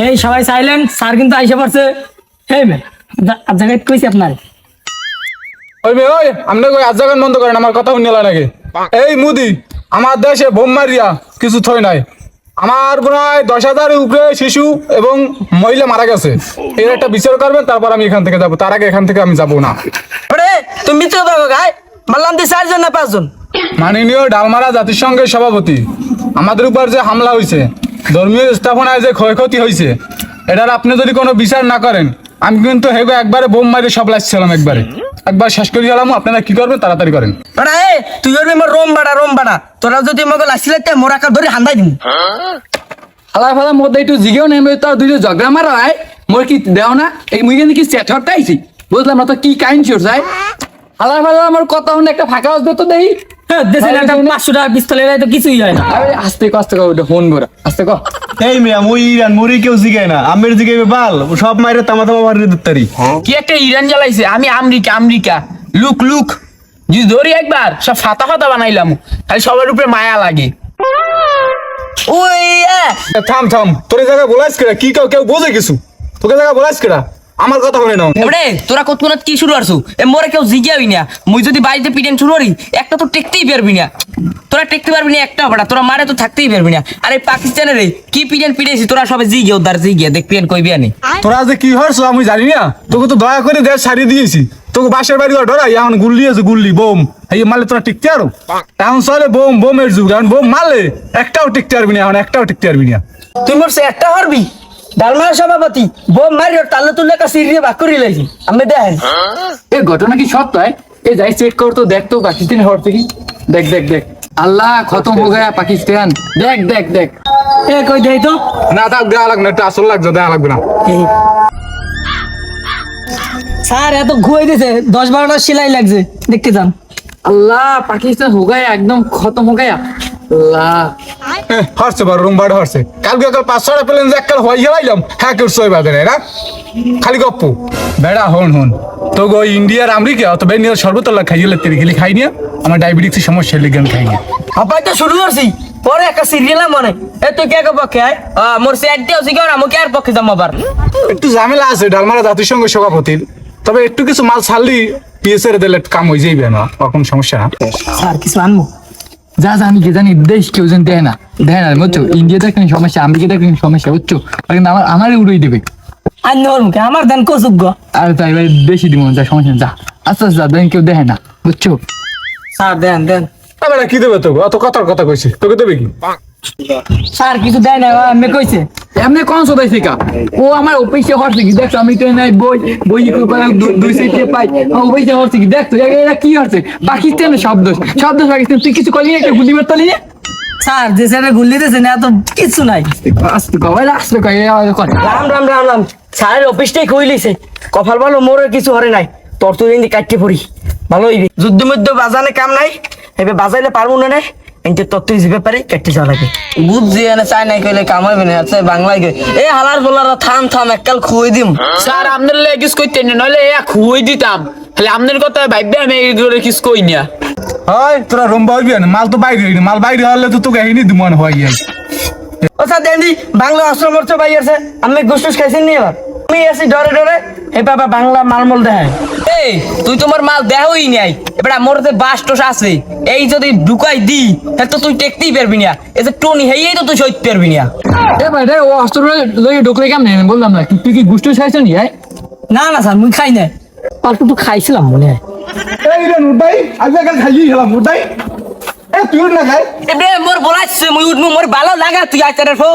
এই সবাই silent, sir কিন্তু আইসা পড়ছে। এই মে জায়গায় কইছি আপনার। ওই মেয়ে ওই আপনি কই আজাগান বন্ধ করেন, আমার কথা শুনলে নাকি? এই মুদি আমার দেশে বোম মারিয়া কিছু থই নাই। আমার প্রায় 10,000-এর উপরে শিশু এবং মহিলা মারা গেছে। এর একটা বিচার করবেন, তারপর আমি এখান থেকে যাবো। তার আগে এখান থেকে আমি যাবো না। আরে তুমি তো দেখো গাই বললাম তো 4 জন না 5 জন। মাননীয় ডালমারা জাতিসংঘের সভাপতি, আমাদের উপর যে হামলা হয়েছে, ধর্মীয় স্থাপনায় যে ক্ষয়ক্ষতি হয়েছে, এটার আপনি যদি কোনো বিচার না করেন, আমি কিন্তু হেগো একবারে বোম মারি সব লাইছিলাম, একবার শেষ করে গেলাম। আপনারা কি করবেন তাড়াতাড়ি করেন। আরে তুই করবি মোর রোম বাড়া তোরা যদি মগে লাইছিলে তে মোরা কা ধরে হান্দাই দিমু। হালা ফালা মধ্যে একটু জিগেও নেমে তো দুইটা ঝগড়া মারা হয়। মোর কি দেও না এই মুই কিন্তু কি সেট হতে আইছি, বুঝলাম না তো কি কাইন শিওর যায়। হালা ফালা আমার কথা শুনে একটা ফাঁকা আসবে তো দেই। হ্যাঁ দেশের একটা 500 টাকা পিস্তলের তো কিছুই হয় না। আরে আস্তে কষ্ট কর, ওটা ফোন করা আস্তে কর। এই মিয়া মুই ইরান মুরি কেউ জিগায় না, আমের জিগাইবে বাল সব মাইরে তামা মারি দিতারি। কি একটা ইরান জ্বালাইছে, আমি আমেরিকা লুক যদি ধরি একবার সব ফাতা বানাইলাম, খালি সবার উপরে মায়া লাগে। ওই থাম তোর এই জায়গায় বলাইস কেডা? কি কেউ বোঝে কিছু? তোকে জায়গায় বলাইস কেডা? আমার কথা বলে নাও। এবারে তোরা কতক্ষণ কি শুরু করছো? এ মোরে কেউ জিগাবি না। মুই যদি বাড়িতে পিটেন শুরু করি একটা তো টেকতেই পারবি না। তোরা টেকতে পারবি না একটা বড়া, তোরা মারে তো থাকতেই পারবি না। আরে পাকিস্তানের কি পিটেন পিটেছি তোরা সবে জিগে উদ্ধার জিগে দেখবি কইবি আনি। তোরা যে কি হরছ আমি জানি না। তোকে তো দয়া করে দেশ ছাড়িয়ে দিয়েছি। তোকে বাসের বাড়ি ডরাই, এখন গুল্লি আছে, গুল্লি বোম এই মারলে তোরা টিকতে আরো। এখন চলে বোমের যুগ। এখন বোম মারলে একটাও টিকতে পারবি না, এখন একটাও টিকতে পারবি না। তুই মোর সে একটা হরবি ডালমার সভাপতি বোম মারিও তালে তুলে কা সিরিয়ে বাক করি লাইছি আমি দেখেন। এ ঘটনা কি সত্য হয়? এ যাই চেক কর তো, দেখ তো পাকিস্তান হওয়ার থেকে। দেখ আল্লাহ খতম হো গয়া পাকিস্তান। দেখ এ কই দেই তো। না থাক, দেওয়া লাগবে না, একটা আসল লাগছে, দেওয়া লাগবে না। স্যার এত ঘুরে দিয়েছে, 10-12টা সেলাই লাগছে, দেখতে যান। আল্লাহ পাকিস্তান হো গয়া, একদম খতম হো গয়া। আল্লাহ হরছে বার রুম বাড়ি হরছে। কালকে 5-6টা প্লেন যে এককাল হয়ে গেলাম, হ্যাঁ কেউ সই বাদে না খালি গপ্পু বেড়া। হন তো গো ইন্ডিয়ার আমেরিকা অত বেনিয়ার সর্বতলা খাইলে তেরি গেলি খাই নিয়া, আমার ডায়াবেটিক্সের সমস্যা লিগে আমি খাই না। আপাই তো শুরু করছি পরে একটা সিরিয়াল মনে এ তুই কে পক্ষে আয় মোর সে একটাও জিগাও না মুকে আর পক্ষে যাম আবার। একটু ঝামেলা আছে ডালমারা জাতিসংঘ সভাপতির, তবে একটু কিছু মাল ছাড়লি পিএসএর দিলে কাম হয়ে যাইবে না, কোনো সমস্যা না। স্যার কিছু আনবো? যা আমি কি জানি, দেশ কেউ যেন দেয় না বুঝছো। ইন্ডিয়াতে একটা সমস্যা, আমেরিকাতে একটা সমস্যা বুঝছো। কিন্তু আমারই উড়াই দেবে। আর নর মুখে আমার দেন কসুগ্য। আর তাই ভাই বেশি দিব যা, সমস্যা যা আস্তে যা, দেন কেউ দেখে না বুঝছো। স্যার দেন। বেড়া কি দেবে তোকে? অত কথার কথা কইছি, তোকে দেবে কি? স্যার কিছু দেয় না, আমি কইছে এমনি কোন সদাই শিকা ও আমার অফিসে হচ্ছে কি দেখছো। আমি তো নাই বই দুই সাইডে পাই, অফিসে হচ্ছে কি দেখছো। এরা কি হচ্ছে? পাকিস্তানের শব্দ পাকিস্তান। তুই কিছু করলি না, একটা গুলি মারতালি না? স্যার যে স্যারে গুল্লি দিয়েছে না, এত কিছু নাই। আস্তে কয় রাম স্যারের অফিসটাই কই লইছে কপাল ভালো মোর কিছু হরে নাই। তোর তুই এনে কাটতে পড়ি ভালো হইবে। যুদ্ধ মধ্যে বাজানে কাম নাই, এবে বাজাইলে পারবো না নাই। এনতে তোর তুই যে ব্যাপারে কাটতে যাওয়া লাগে বুঝছি। এনে চাই নাই কইলে কাম হইবে না। আচ্ছা বাংলায় কই এ হালার বলারা থাম এককাল খুই দিম। স্যার আপনার লেগিস কইতেন না, নইলে খুঁই দিতাম। তাহলে আপনার কথা ভাববে আমি এগুলো কিছু কই না। হয় তোরা রুম বাইবি না, মাল তো বাইরে হইনি, মাল বাইরে হলে তো তোকে হিনি দিমন হয়। ও স্যার দেন্দি বাংলা অস্ত্র মর্চ পাই আছে, আমি গুসটুস খাইছেন নি এবার? আমি আছি ডরে হে বাবা বাংলা মালমল দেখায়। এই তুই তোমার মাল দেহই নাই। এবার মোর যে বাসটোস আছে এই যদি ঢুকাই দি তাহলে তো তুই টেকতেই পারবি না। এই যে টনি হেই তো তুই সইতে পারবি না। এ ভাই ও অস্ত্র লইয়ে ঢুকলে কেমন বললাম না? তুই কি গুষ্টি খাইছ নি? না স্যার মুই খাই নাই, অল্প একটু খাইছিলাম মনে হয়। এই রে নুটাই আজকাল খাইয়ে গেলাম নুটাই। এ তুই না খাই এবে মোর বলাইছে মুই উঠমু মোর ভালো লাগা তুই আইতারে ফো